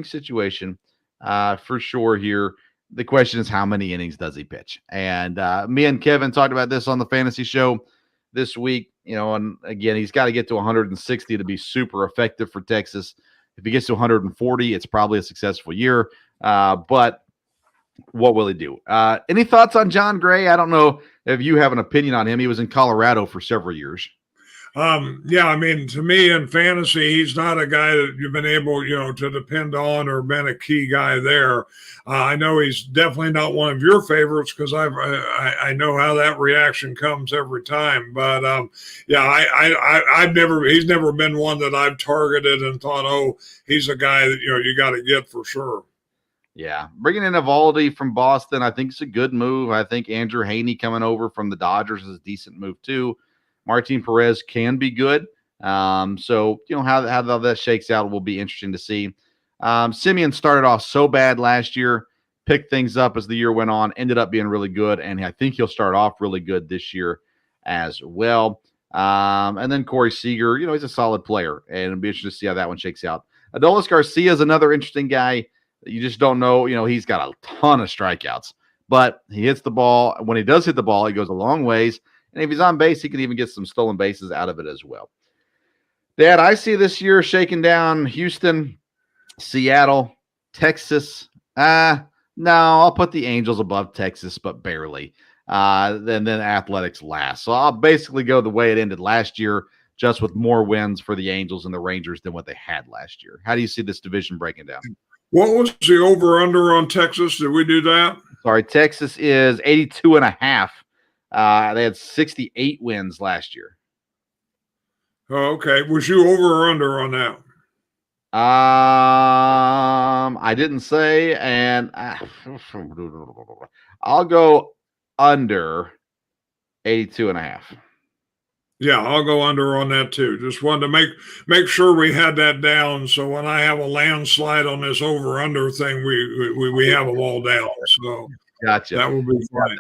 situation for sure here. The question is, how many innings does he pitch? And me and Kevin talked about this on the fantasy show this week. And again, he's got to get to 160 to be super effective for Texas. If he gets to 140, it's probably a successful year. But what will he do? Any thoughts on John Gray? I don't know if you have an opinion on him. He was in Colorado for several years. Yeah, I mean, to me in fantasy, he's not a guy that you've been able, to depend on or been a key guy there. I know he's definitely not one of your favorites because I know how that reaction comes every time. But yeah, he's never been one that I've targeted and thought, oh, he's a guy that you got to get for sure. Yeah, bringing in Evaldi from Boston, I think it's a good move. I think Andrew Haney coming over from the Dodgers is a decent move too. Martin Perez can be good. So, how that shakes out will be interesting to see. Simeon started off so bad last year, picked things up as the year went on, ended up being really good, and I think he'll start off really good this year as well. And then Corey Seager, he's a solid player, and it'll be interesting to see how that one shakes out. Adolis Garcia is another interesting guy that you just don't know. He's got a ton of strikeouts, but he hits the ball. When he does hit the ball, he goes a long ways. And if he's on base, he can even get some stolen bases out of it as well. Dad, I see this year shaking down Houston, Seattle, Texas. No, I'll put the Angels above Texas, but barely. Then Athletics last. So I'll basically go the way it ended last year, just with more wins for the Angels and the Rangers than what they had last year. How do you see this division breaking down? What was the over-under on Texas? Did we do that? Sorry, Texas is 82.5. They had 68 wins last year. Oh, okay. Was you over or under on that? I didn't say, and I'll go under 82.5. Yeah, I'll go under on that too. Just wanted to make sure we had that down. So when I have a landslide on this over/under thing, we have them all down. So gotcha. That will be fine.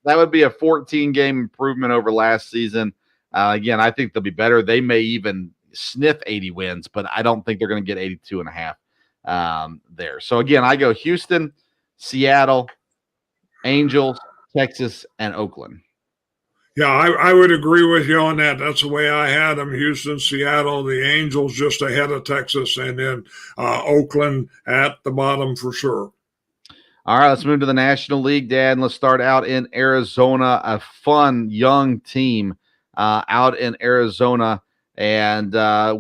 That would be a 14-game improvement over last season. Again, I think they'll be better. They may even sniff 80 wins, but I don't think they're going to get 82.5 there. So again, I go Houston, Seattle, Angels, Texas, and Oakland. Yeah, I would agree with you on that. That's the way I had them. Houston, Seattle, the Angels just ahead of Texas, and then Oakland at the bottom for sure. All right, let's move to the National League, Dad, and let's start out in Arizona, a fun young team out in Arizona. And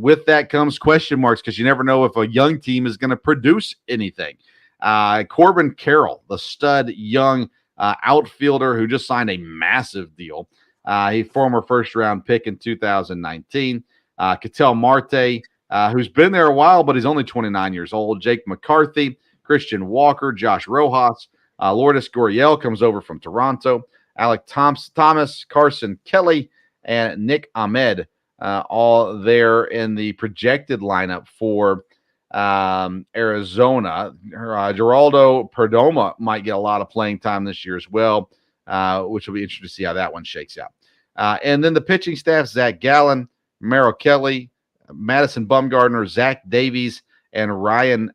with that comes question marks because you never know if a young team is going to produce anything. Corbin Carroll, the stud young outfielder who just signed a massive deal. He former first-round pick in 2019. Ketel Marte, who's been there a while, but he's only 29 years old. Jake McCarthy, Christian Walker, Josh Rojas, Lourdes Gurriel comes over from Toronto. Alec Thomas, Carson Kelly, and Nick Ahmed, all there in the projected lineup for Arizona. Geraldo Perdomo might get a lot of playing time this year as well, which will be interesting to see how that one shakes out. And then the pitching staff, Zach Gallen, Merrill Kelly, Madison Bumgarner, Zach Davies, and Ryan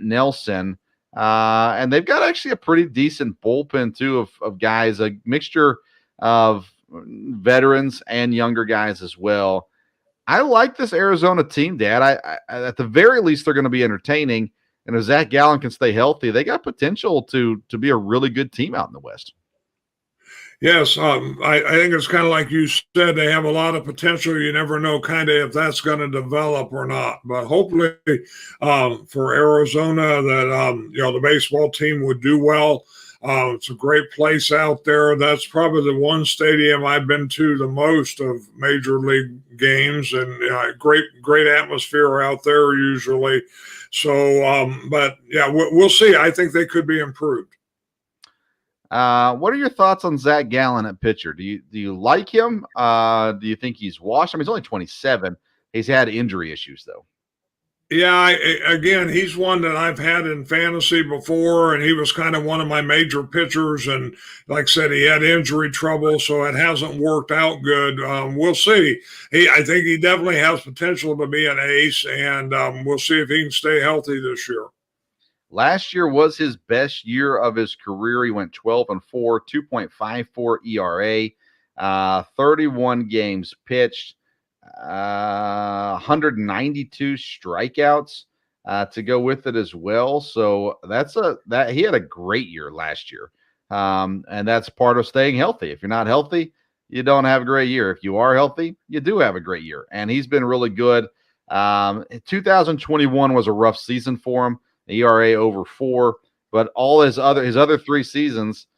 Nelson. And they've got actually a pretty decent bullpen, too, of guys, a mixture of veterans and younger guys as well. I like this Arizona team, Dad. I at the very least, they're going to be entertaining. And if Zach Gallen can stay healthy, they got potential to be a really good team out in the West. Yes, I think it's kind of like you said, they have a lot of potential. You never know kind of if that's going to develop or not. But hopefully for Arizona that, the baseball team would do well. It's a great place out there. That's probably the one stadium I've been to the most of major league games, and great atmosphere out there usually. So, but yeah, we'll see. I think they could be improved. What are your thoughts on Zach Gallen at pitcher? Do you like him? Do you think he's washed? I mean, he's only 27. He's had injury issues though. Yeah, again, he's one that I've had in fantasy before, and he was kind of one of my major pitchers. And like I said, he had injury trouble, so it hasn't worked out good. We'll see. I think he definitely has potential to be an ace, and we'll see if he can stay healthy this year. Last year was his best year of his career. He went 12-4, 2.54 ERA, 31 games pitched, 192 strikeouts to go with it as well. So that he had a great year last year, and that's part of staying healthy. If you're not healthy, you don't have a great year. If you are healthy, you do have a great year, and he's been really good. 2021 was a rough season for him. ERA over 4, but all his other 3 seasons,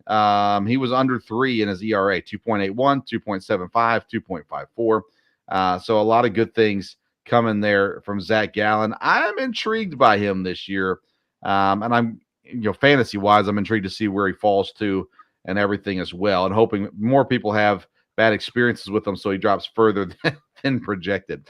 he was under 3 in his ERA, 2.81, 2.75, 2.54. So a lot of good things coming there from Zach Gallen. I'm intrigued by him this year. And I'm, fantasy wise, I'm intrigued to see where he falls to and everything as well, and hoping more people have bad experiences with him so he drops further than projected.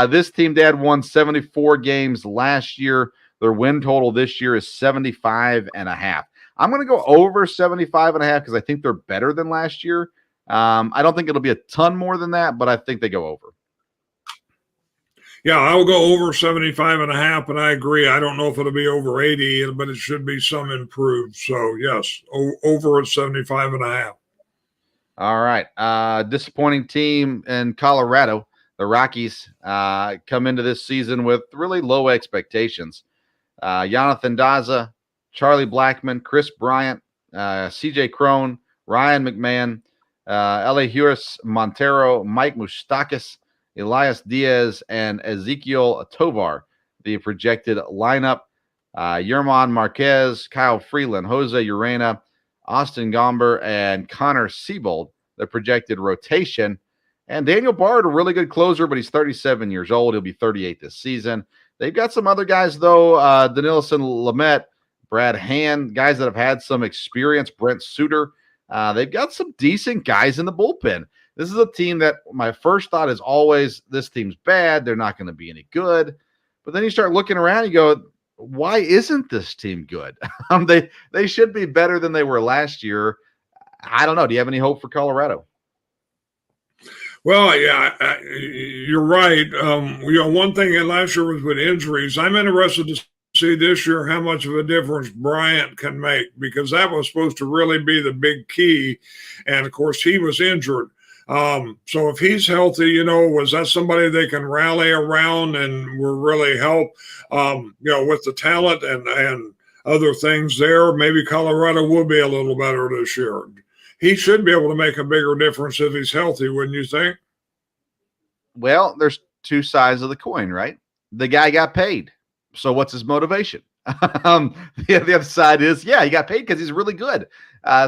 This team, Dad, won 74 games last year. Their win total this year is 75.5. I'm going to go over 75.5 because I think they're better than last year. I don't think it'll be a ton more than that, but I think they go over. Yeah, I'll go over 75.5, and I agree. I don't know if it'll be over 80, but it should be some improved. So, yes, over at 75.5. All right. Disappointing team in Colorado. The Rockies come into this season with really low expectations. Jonathan Daza, Charlie Blackmon, Chris Bryant, CJ Crone, Ryan McMahon, Elihuris Montero, Mike Moustakas, Elias Diaz, and Ezekiel Tovar, the projected lineup. Yerman Marquez, Kyle Freeland, Jose Urena, Austin Gomber, and Connor Siebold, the projected rotation. And Daniel Bard, a really good closer, but he's 37 years old. He'll be 38 this season. They've got some other guys, though. Denilson Lamet, Brad Hand, guys that have had some experience. Brent Suter. They've got some decent guys in the bullpen. This is a team that my first thought is always, this team's bad. They're not going to be any good. But then you start looking around, you go, why isn't this team good? They should be better than they were last year. I don't know. Do you have any hope for Colorado? Well, yeah, you're right. One thing last year was with injuries. I'm interested to see this year how much of a difference Bryant can make, because that was supposed to really be the big key. And, of course, he was injured. So if he's healthy, was that somebody they can rally around and will really help, with the talent and other things there? Maybe Colorado will be a little better this year. He should be able to make a bigger difference if he's healthy, wouldn't you think? Well, there's two sides of the coin, right? The guy got paid. So what's his motivation? The other side is, he got paid because he's really good.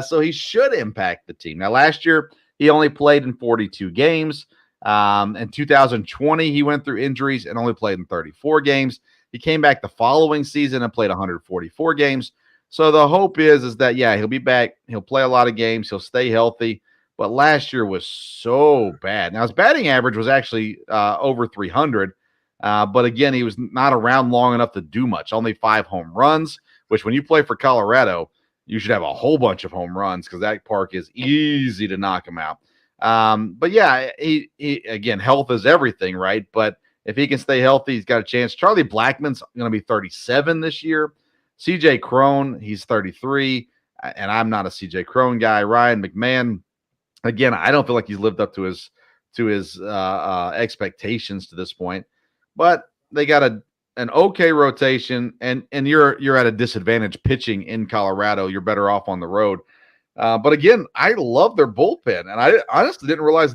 So he should impact the team. Now, last year, he only played in 42 games. In 2020, he went through injuries and only played in 34 games. He came back the following season and played 144 games. So the hope is that, he'll be back. He'll play a lot of games. He'll stay healthy. But last year was so bad. Now, his batting average was actually over 300. But again, he was not around long enough to do much. Only 5 home runs, which when you play for Colorado, you should have a whole bunch of home runs because that park is easy to knock him out. But he again, health is everything, right? But if he can stay healthy, he's got a chance. Charlie Blackmon's going to be 37 this year. CJ Crone, he's 33, and I'm not a CJ Crone guy. Ryan McMahon, again, I don't feel like he's lived up to his expectations to this point. But they got an okay rotation, and you're at a disadvantage pitching in Colorado. You're better off on the road. But again, I love their bullpen, and I honestly didn't realize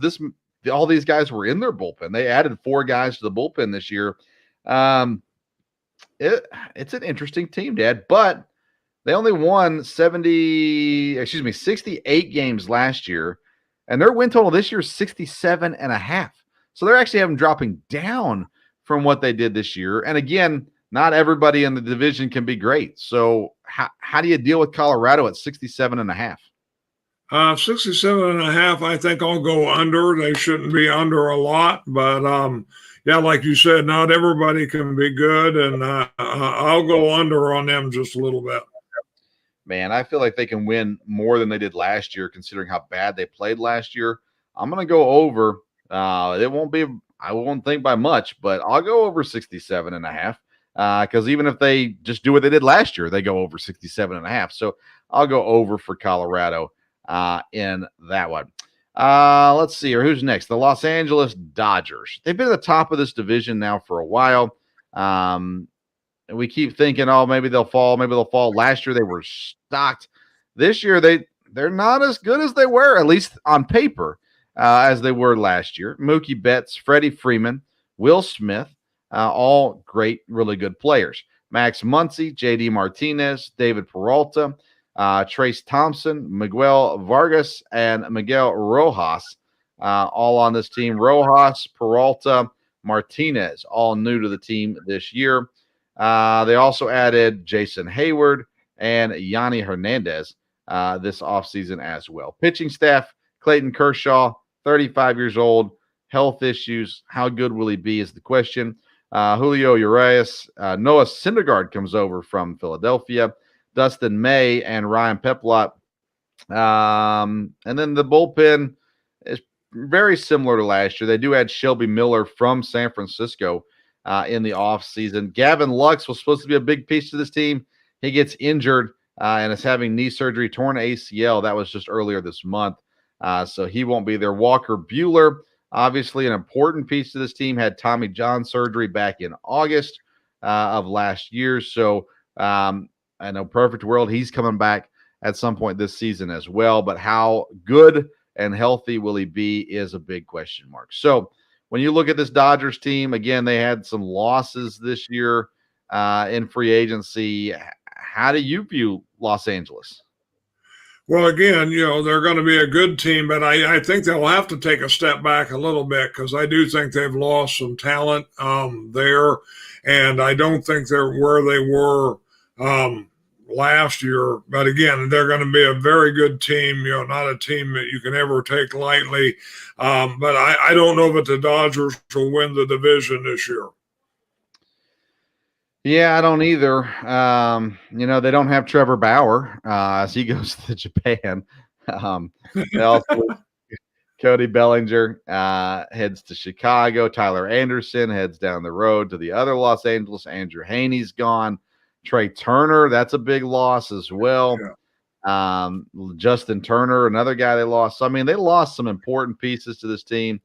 all these guys were in their bullpen. They added 4 guys to the bullpen this year. It's an interesting team, Dad, but they only won 68 games last year, and their win total this year is 67.5. So they're actually having dropping down from what they did this year. And again, not everybody in the division can be great. So how do you deal with Colorado at 67.5? 67.5, I think I'll go under. They shouldn't be under a lot, but like you said, not everybody can be good, and I'll go under on them just a little bit. Man, I feel like they can win more than they did last year, considering how bad they played last year. I'm going to go over. It won't be, I won't think by much, but I'll go over 67.5. Because even if they just do what they did last year, they go over 67.5. So I'll go over for Colorado in that one. Let's see here. Who's next? The Los Angeles Dodgers. They've been at the top of this division now for a while. And we keep thinking, oh, maybe they'll fall. Maybe they'll fall. Last year they were stocked. This year they're not as good as they were, at least on paper, as they were last year. Mookie Betts, Freddie Freeman, Will Smith, all great, really good players. Max Muncy, J.D. Martinez, David Peralta, Trace Thompson, Miguel Vargas, and Miguel Rojas, all on this team. Rojas, Peralta, Martinez, all new to the team this year. They also added Jason Hayward and Yanni Hernandez this offseason as well. Pitching staff, Clayton Kershaw, 35 years old, health issues. How good will he be is the question. Julio Urias, Noah Syndergaard comes over from Philadelphia, Dustin May and Ryan Peplot. And then the bullpen is very similar to last year. They do add Shelby Miller from San Francisco in the offseason. Gavin Lux was supposed to be a big piece to this team. He gets injured and is having knee surgery, torn ACL. That was just earlier this month. So he won't be there. Walker Buehler, obviously an important piece to this team, had Tommy John surgery back in August of last year. So I know perfect world, he's coming back at some point this season as well. But how good and healthy will he be is a big question mark. So when you look at this Dodgers team, again, they had some losses this year in free agency. How do you view Los Angeles? Well, again, they're going to be a good team, but I think they'll have to take a step back a little bit because I do think they've lost some talent there, and I don't think they're where they were last year. But again, they're going to be a very good team, not a team that you can ever take lightly. But I don't know that the Dodgers will win the division this year. Yeah, I don't either. They don't have Trevor Bauer as he goes to Japan. They also Cody Bellinger heads to Chicago. Tyler Anderson heads down the road to the other Los Angeles. Andrew Haney's gone. Trey Turner, that's a big loss as well. Yeah. Justin Turner, another guy they lost. So, I mean, they lost some important pieces to this team.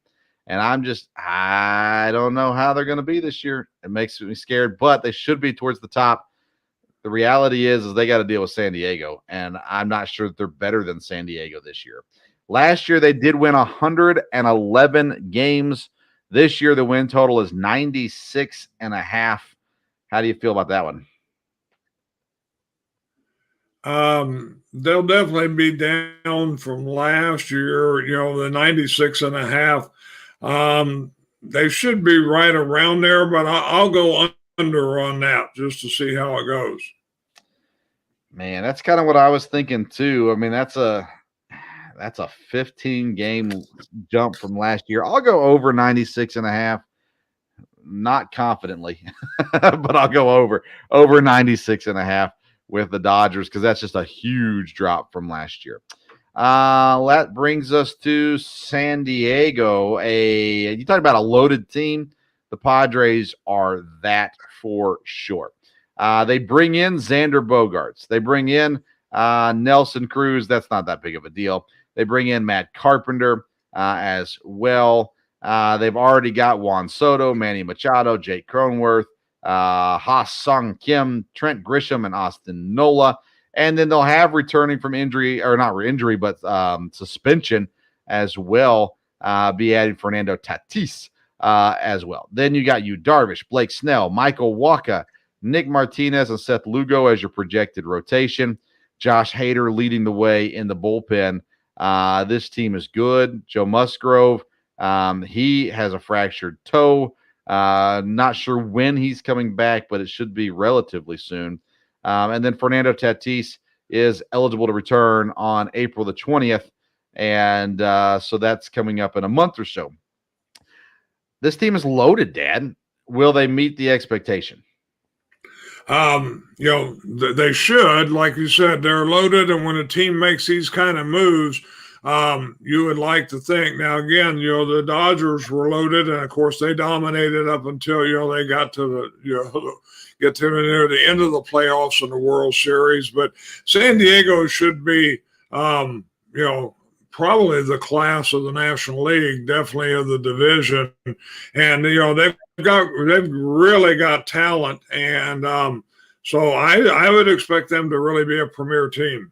And I don't know how they're going to be this year. It makes me scared, but they should be towards the top. The reality is they got to deal with San Diego, and I'm not sure that they're better than San Diego this year. Last year, they did win 111 games. This year, the win total is 96.5. How do you feel about that one? They'll definitely be down from last year, the 96.5. They should be right around there, but I'll go under on that just to see how it goes. Man, that's kind of what I was thinking too. I mean, that's a 15-game jump from last year. I'll go over 96.5. Not confidently, but I'll go over 96.5 with the Dodgers because that's just a huge drop from last year. That brings us to San Diego. You talk about a loaded team. The Padres are that for sure. They bring in Xander Bogaerts. They bring in Nelson Cruz. That's not that big of a deal. They bring in Matt Carpenter as well. They've already got Juan Soto, Manny Machado, Jake Cronenworth, Ha-Sung Kim, Trent Grisham, and Austin Nola. And then they'll have returning from injury, or not injury, but suspension as well, be added Fernando Tatis as well. Then you got Yu Darvish, Blake Snell, Michael Wacha, Nick Martinez, and Seth Lugo as your projected rotation. Josh Hader leading the way in the bullpen. This team is good. Joe Musgrove, he has a fractured toe. Not sure when he's coming back, but it should be relatively soon. And then Fernando Tatis is eligible to return on April the 20th. And so that's coming up in a month or so. this team is loaded, Dad. Will they meet the expectation? They should, like you said, they're loaded. And when a team makes these kind of moves, you would like to think. Now, again, the Dodgers were loaded, and of course they dominated up until they got to get to near the end of the playoffs in the World Series. But San Diego should be, probably the class of the National League, definitely of the division, and they've really got talent, and so I would expect them to really be a premier team.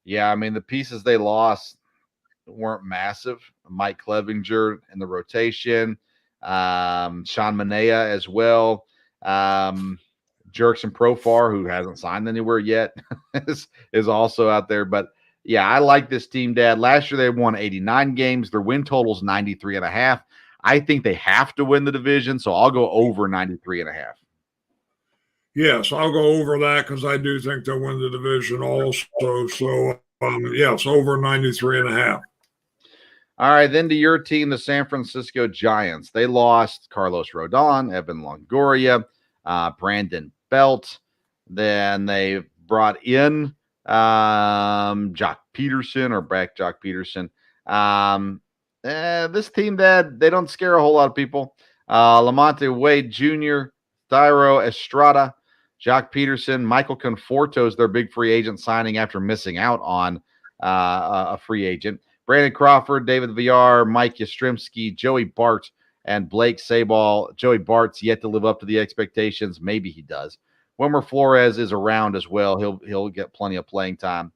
Yeah, I mean, the pieces they lost weren't massive. Mike Clevinger in the rotation, Sean Manaea as well, Jerkson Profar, who hasn't signed anywhere yet, is also out there. But yeah, I like this team, Dad. Last year they won 89 games. Their win total is 93.5. I think they have to win the division, so I'll go over 93.5. Yes, I'll go over that because I do think they'll win the division also. So, yes, over 93.5. All right, then to your team, the San Francisco Giants. They lost Carlos Rodon, Evan Longoria, Brandon Belt. Then they brought in Jock Peterson or back Jock Peterson. This team, Dad, they don't scare a whole lot of people. Lamonte Wade Jr., Thairo Estrada, Jock Peterson, Michael Conforto is their big free agent signing after missing out on a free agent. Brandon Crawford, David Villar, Mike Yastrzemski, Joey Bart, and Blake Sabol. Joey Bart's yet to live up to the expectations. Maybe he does. Wilmer Flores is around as well. He'll get plenty of playing time.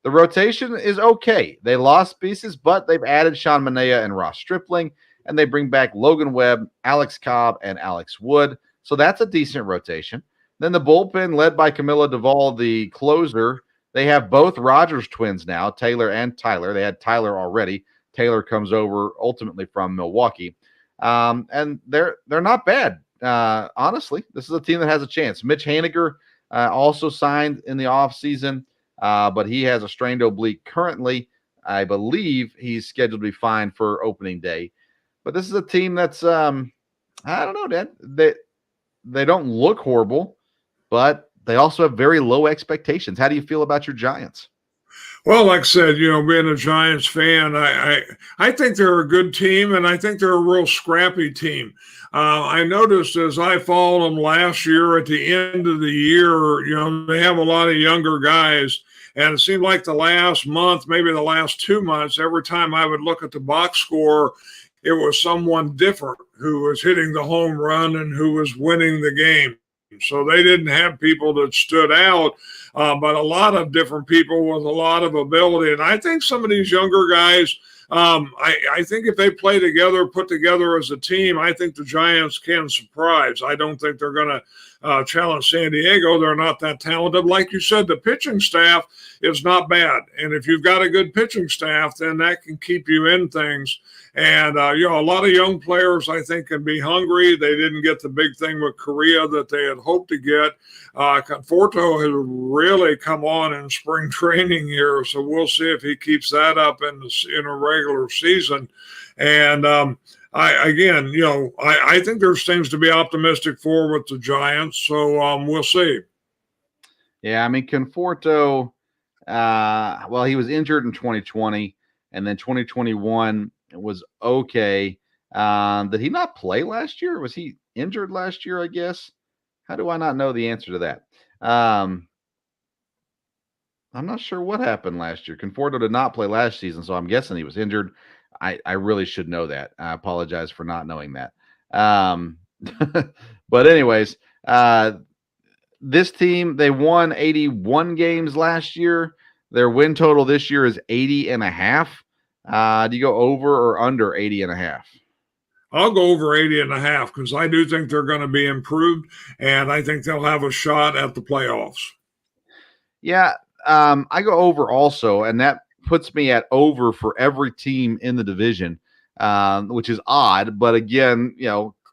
The rotation is okay. They lost pieces, but they've added Sean Manaea and Ross Stripling, and they bring back Logan Webb, Alex Cobb, and Alex Wood. So that's a decent rotation. Then the bullpen, led by Camilo Duvall, the closer. They have both Rodgers twins now, Taylor and Tyler. They had Tyler already. Taylor comes over ultimately from Milwaukee. And they're not bad. Honestly, this is a team that has a chance. Mitch Haniger also signed in the offseason, but he has a strained oblique currently. I believe he's scheduled to be fine for opening day. But this is a team that's, I don't know, Dad. They don't look horrible, but they also have very low expectations. How do you feel about your Giants? Well, like I said, being a Giants fan, I think they're a good team, and I think they're a real scrappy team. I noticed as I followed them last year at the end of the year, they have a lot of younger guys, and it seemed like the last month, maybe the last 2 months, every time I would look at the box score, it was someone different who was hitting the home run and who was winning the game. So they didn't have people that stood out, but a lot of different people with a lot of ability. And I think some of these younger guys, I think if they play together, put together as a team, I think the Giants can surprise. I don't think they're going to challenge San Diego. They're not that talented. Like you said, the pitching staff is not bad. And if you've got a good pitching staff, then that can keep you in things. And, a lot of young players, I think, can be hungry. They didn't get the big thing with Korea that they had hoped to get. Conforto has really come on in spring training here, so we'll see if he keeps that up in a regular season. And I think there's things to be optimistic for with the Giants, so we'll see. Yeah, I mean, Conforto, he was injured in 2020, and then 2021 was okay. Did he not play last year? Was he injured last year, I guess? How do I not know the answer to that? I'm not sure what happened last year. Conforto did not play last season, so I'm guessing he was injured. I really should know that. I apologize for not knowing that. But anyways, this team, they won 81 games last year. Their win total this year is 80.5. Do you go over or under 80.5? I'll go over 80.5 because I do think they're going to be improved, and I think they'll have a shot at the playoffs. Yeah, I go over also, and that puts me at over for every team in the division, which is odd. But again,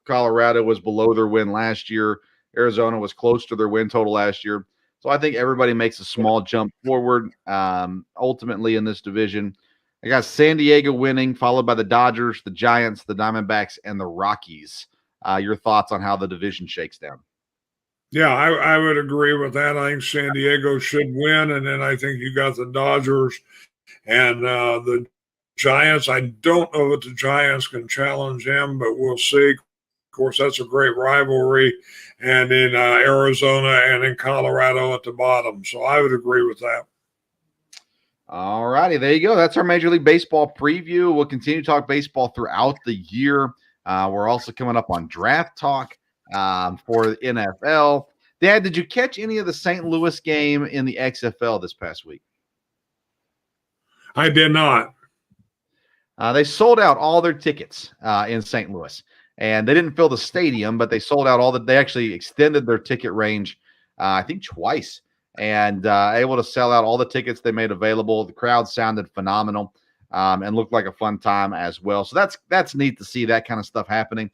Colorado was below their win last year. Arizona was close to their win total last year. So I think everybody makes a small jump forward ultimately in this division. I got San Diego winning, followed by the Dodgers, the Giants, the Diamondbacks, and the Rockies. Your thoughts on how the division shakes down? Yeah, I would agree with that. I think San Diego should win, and then I think you got the Dodgers and the Giants. I don't know that the Giants can challenge them, but we'll see. Of course, that's a great rivalry, and in Arizona and in Colorado at the bottom. So I would agree with that. All righty, there you go. That's our Major League Baseball preview. We'll continue to talk baseball throughout the year. We're also coming up on draft talk for the NFL. Dad, did you catch any of the St. Louis game in the XFL this past week? I did not. They sold out all their tickets in St. Louis, and they didn't fill the stadium, but they sold out all that. They actually extended their ticket range, I think twice, and able to sell out all the tickets they made available. The crowd sounded phenomenal and looked like a fun time as well. So that's neat to see that kind of stuff happening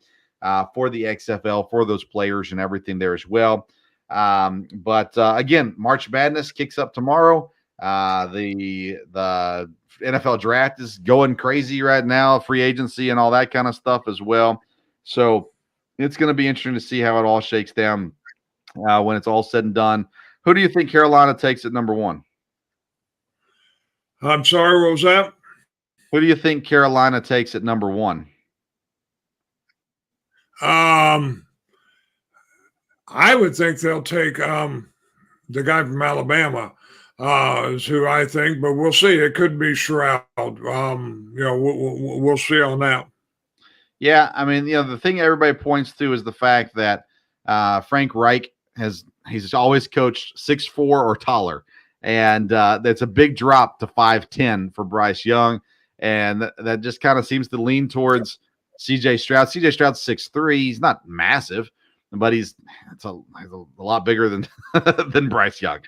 for the XFL, for those players and everything there as well. But again, March Madness kicks up tomorrow. The NFL draft is going crazy right now, free agency and all that kind of stuff as well. So it's going to be interesting to see how it all shakes down when it's all said and done. Who do you think Carolina takes at number 1? I'm sorry, what was that? Who do you think Carolina takes at number 1? I would think they'll take the guy from Alabama, is who I think, but we'll see. It could be Stroud. We'll see on that. Yeah, I mean, the thing everybody points to is the fact that Frank Reich he's always coached 6'4" or taller, and that's a big drop to 5'10" for Bryce Young, and that just kind of seems to lean towards C.J. Stroud. C.J. Stroud's 6'3". He's not massive, but he's a lot bigger than than Bryce Young.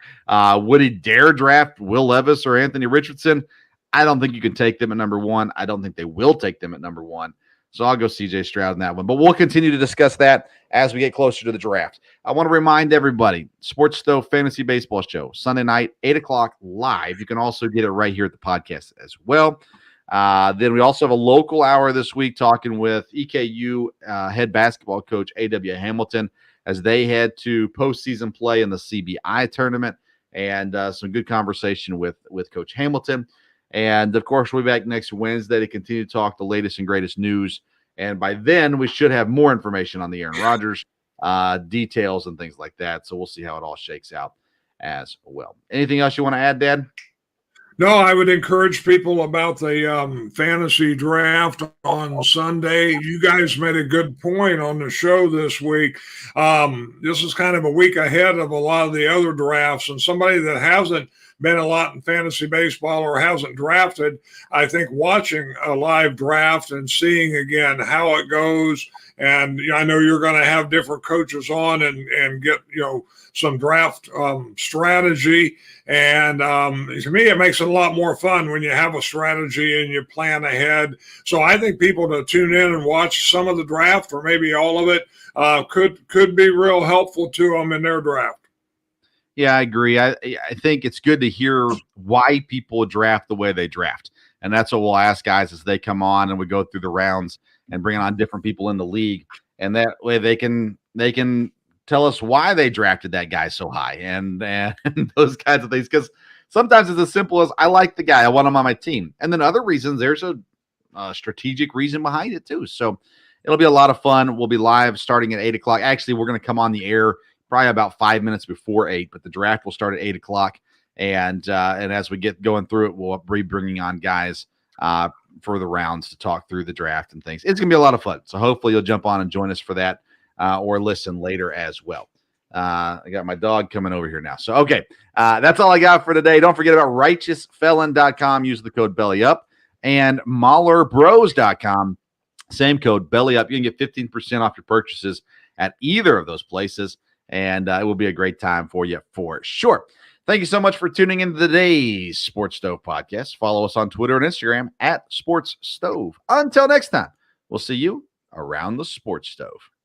Would he dare draft Will Levis or Anthony Richardson? I don't think you can take them at number 1. I don't think they will take them at number 1. So I'll go C.J. Stroud in that one. But we'll continue to discuss that as we get closer to the draft. I want to remind everybody, Sports Stove Fantasy Baseball Show, Sunday night, 8 o'clock live. You can also get it right here at the podcast as well. Then we also have a local hour this week talking with EKU head basketball coach A.W. Hamilton as they head to postseason play in the CBI tournament, and some good conversation with Coach Hamilton. And, of course, we'll be back next Wednesday to continue to talk the latest and greatest news. And by then, we should have more information on the Aaron Rodgers details and things like that. So we'll see how it all shakes out as well. Anything else you want to add, Dad? No, I would encourage people about the fantasy draft on Sunday. You guys made a good point on the show this week. This is kind of a week ahead of a lot of the other drafts, and somebody that hasn't been a lot in fantasy baseball or hasn't drafted, I think watching a live draft and seeing again how it goes. And I know you're going to have different coaches on and get, some draft strategy. And to me, it makes it a lot more fun when you have a strategy and you plan ahead. So I think people to tune in and watch some of the draft or maybe all of it could be real helpful to them in their draft. Yeah, I agree. I think it's good to hear why people draft the way they draft. And that's what we'll ask guys as they come on and we go through the rounds and bring on different people in the league. And that way they can tell us why they drafted that guy so high and those kinds of things. Because sometimes it's as simple as I like the guy, I want him on my team. And then other reasons, there's a strategic reason behind it too. So it'll be a lot of fun. We'll be live starting at 8 o'clock. Actually, we're going to come on the air probably about 5 minutes before 8, but the draft will start at 8 o'clock. And as we get going through it, we'll be bringing on guys for the rounds to talk through the draft and things. It's going to be a lot of fun. So hopefully you'll jump on and join us for that or listen later as well. I got my dog coming over here now. So, okay, that's all I got for today. Don't forget about righteousfelon.com. Use the code BELLYUP and MahlerBros.com. Same code BELLYUP. You can get 15% off your purchases at either of those places. And it will be a great time for you for sure. Thank you so much for tuning into today's Sports Stove podcast. Follow us on Twitter and Instagram at Sports Stove. Until next time, we'll see you around the Sports Stove.